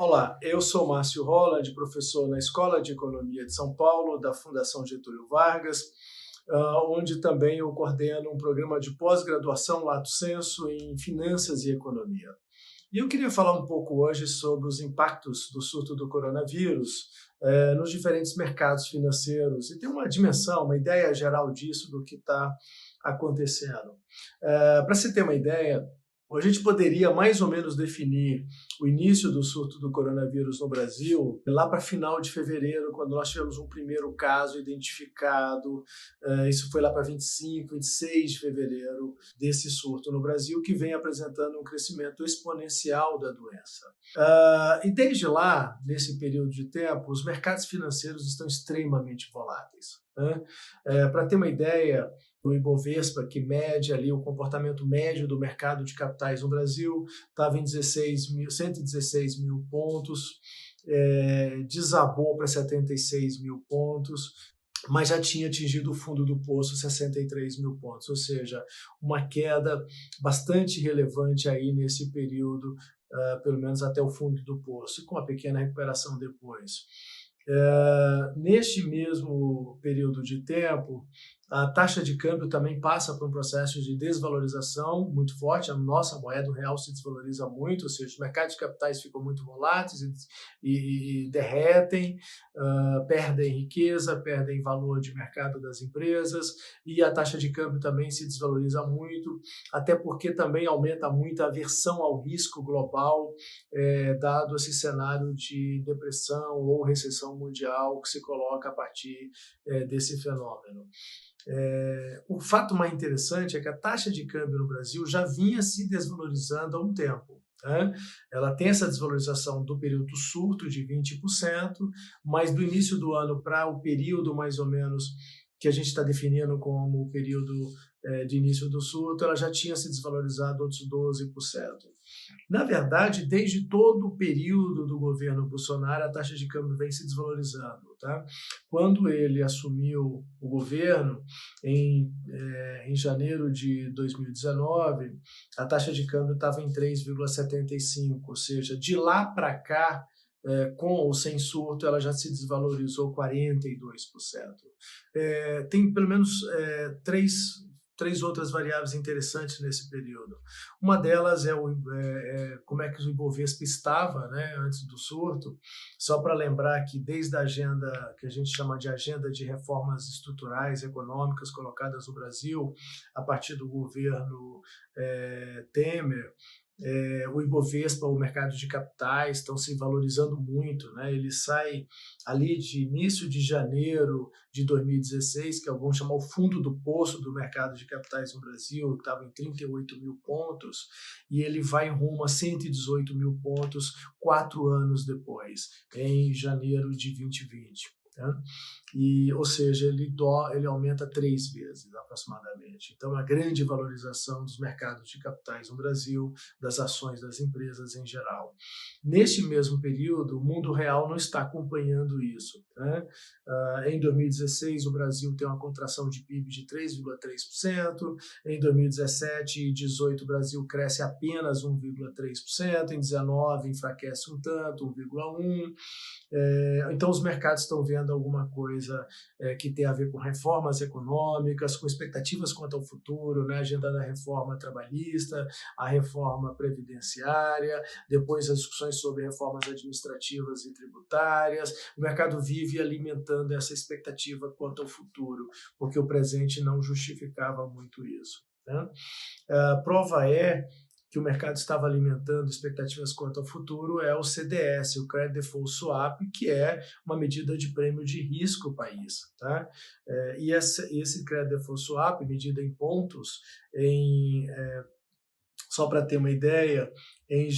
Olá, eu sou Márcio Holland, professor na Escola de Economia de São Paulo, da Fundação Getúlio Vargas, onde também eu coordeno um programa de pós-graduação Lato Sensu em Finanças e Economia. E eu queria falar um pouco hoje sobre os impactos do surto do coronavírus nos diferentes mercados financeiros e ter uma dimensão, uma ideia geral disso, do que está acontecendo. Para se ter uma ideia, a gente poderia mais ou menos definir o início do surto do coronavírus no Brasil lá para final de fevereiro, quando nós tivemos um primeiro caso identificado. Isso foi lá para 25, 26 de fevereiro desse surto no Brasil, que vem apresentando um crescimento exponencial da doença. E desde lá, nesse período de tempo, os mercados financeiros estão extremamente voláteis. Para ter uma ideia, o Ibovespa, que mede ali o comportamento médio do mercado de capitais no Brasil, estava em 116 mil pontos, desabou para 76 mil pontos, mas já tinha atingido o fundo do poço, 63 mil pontos, ou seja, uma queda bastante relevante aí nesse período, pelo menos até o fundo do poço, com uma pequena recuperação depois. Neste mesmo período de tempo, a taxa de câmbio também passa por um processo de desvalorização muito forte. A nossa moeda, o real, se desvaloriza muito, ou seja, os mercados de capitais ficam muito voláteis e derretem, perdem riqueza, perdem valor de mercado das empresas, e a taxa de câmbio também se desvaloriza muito, até porque também aumenta muito a aversão ao risco global, dado esse cenário de depressão ou recessão mundial que se coloca a partir desse fenômeno. O fato mais interessante é que a taxa de câmbio no Brasil já vinha se desvalorizando há um tempo. Ela tem essa desvalorização do período do surto de 20%, mas do início do ano para o período mais ou menos que a gente está definindo como o período de início do surto, ela já tinha se desvalorizado outros 12%. Na verdade, desde todo o período do governo Bolsonaro, a taxa de câmbio vem se desvalorizando. Quando ele assumiu o governo, em janeiro de 2019, a taxa de câmbio estava em 3,75, ou seja, de lá para cá, com ou sem surto, ela já se desvalorizou 42%. Tem pelo menos três outras variáveis interessantes nesse período. Uma delas é como é que o Ibovespa estava, antes do surto. Só para lembrar que desde a agenda, que a gente chama de agenda de reformas estruturais econômicas colocadas no Brasil, a partir do governo Temer, o Ibovespa, o mercado de capitais, estão se valorizando muito. Ele sai ali de início de janeiro de 2016, que alguns chamam o fundo do poço do mercado de capitais no Brasil, que estava em 38 mil pontos, e ele vai rumo a 118 mil pontos 4 anos depois, em janeiro de 2020. Ou seja, ele aumenta 3 vezes aproximadamente. Então, a grande valorização dos mercados de capitais no Brasil, das ações das empresas em geral. Neste mesmo período, o mundo real não está acompanhando isso. Em 2016, o Brasil tem uma contração de PIB de 3,3%, em 2017 e 2018 o Brasil cresce apenas 1,3%, em 2019 enfraquece um tanto, 1,1%. Então, os mercados estão vendo alguma coisa que tem a ver com reformas econômicas, com expectativas quanto ao futuro, a agenda da reforma trabalhista, a reforma previdenciária, depois as discussões sobre reformas administrativas e tributárias. O mercado vive alimentando essa expectativa quanto ao futuro, porque o presente não justificava muito isso. Prova é que o mercado estava alimentando expectativas quanto ao futuro é o CDS, o Credit Default Swap, que é uma medida de prêmio de risco país. E esse Credit Default Swap, medida em pontos, só para ter uma ideia, em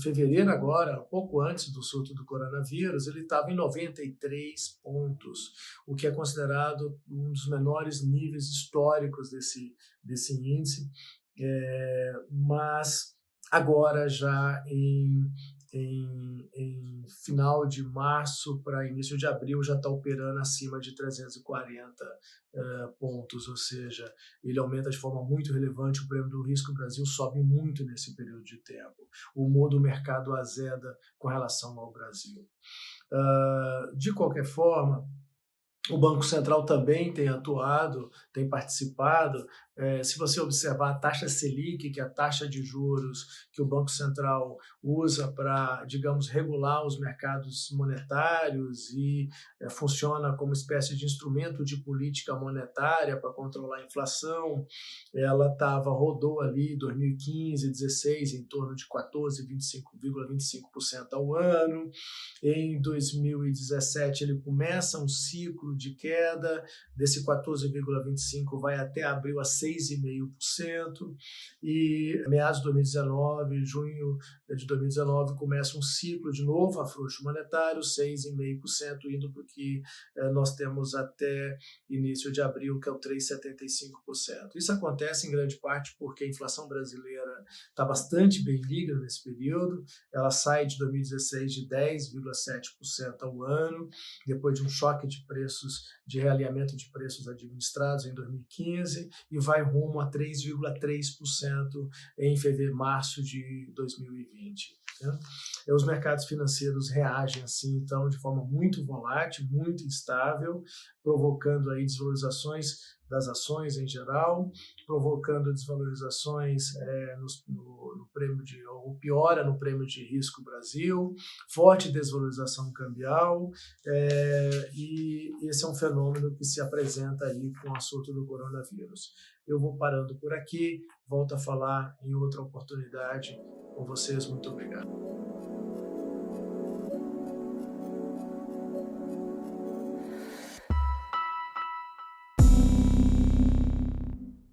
fevereiro agora, pouco antes do surto do coronavírus, ele estava em 93 pontos, o que é considerado um dos menores níveis históricos desse índice. Mas agora já em em final de março para início de abril já está operando acima de 340 pontos, ou seja, ele aumenta de forma muito relevante, o prêmio do risco Brasil sobe muito nesse período de tempo. O humor do mercado azeda com relação ao Brasil. De qualquer forma, o Banco Central também tem atuado, tem participado. Se você observar a taxa Selic, que é a taxa de juros que o Banco Central usa para, digamos, regular os mercados monetários e funciona como espécie de instrumento de política monetária para controlar a inflação, ela rodou ali em 2015, 2016, em torno de 14,25% ao ano. Em 2017, ele começa um ciclo de queda, desse 14,25% vai até abril a 6,5%, e meados de 2019, junho de 2019, começa um ciclo de novo afrouxo monetário, 6,5%, indo para o que nós temos até início de abril, que é o 3,75%. Isso acontece em grande parte porque a inflação brasileira está bastante bem líquida nesse período, ela sai de 2016 de 10,7% ao ano, depois de um choque de preços, de realinhamento de preços administrados em 2015, e vai rumo a 3,3% em março de 2020. Né? Os mercados financeiros reagem assim, então, de forma muito volátil, muito instável, provocando aí desvalorizações das ações em geral, provocando desvalorizações no prêmio ou piora no prêmio de risco Brasil, forte desvalorização cambial, e esse é um fenômeno que se apresenta aí com o assunto do coronavírus. Eu vou parando por aqui, volto a falar em outra oportunidade com vocês. Muito obrigado.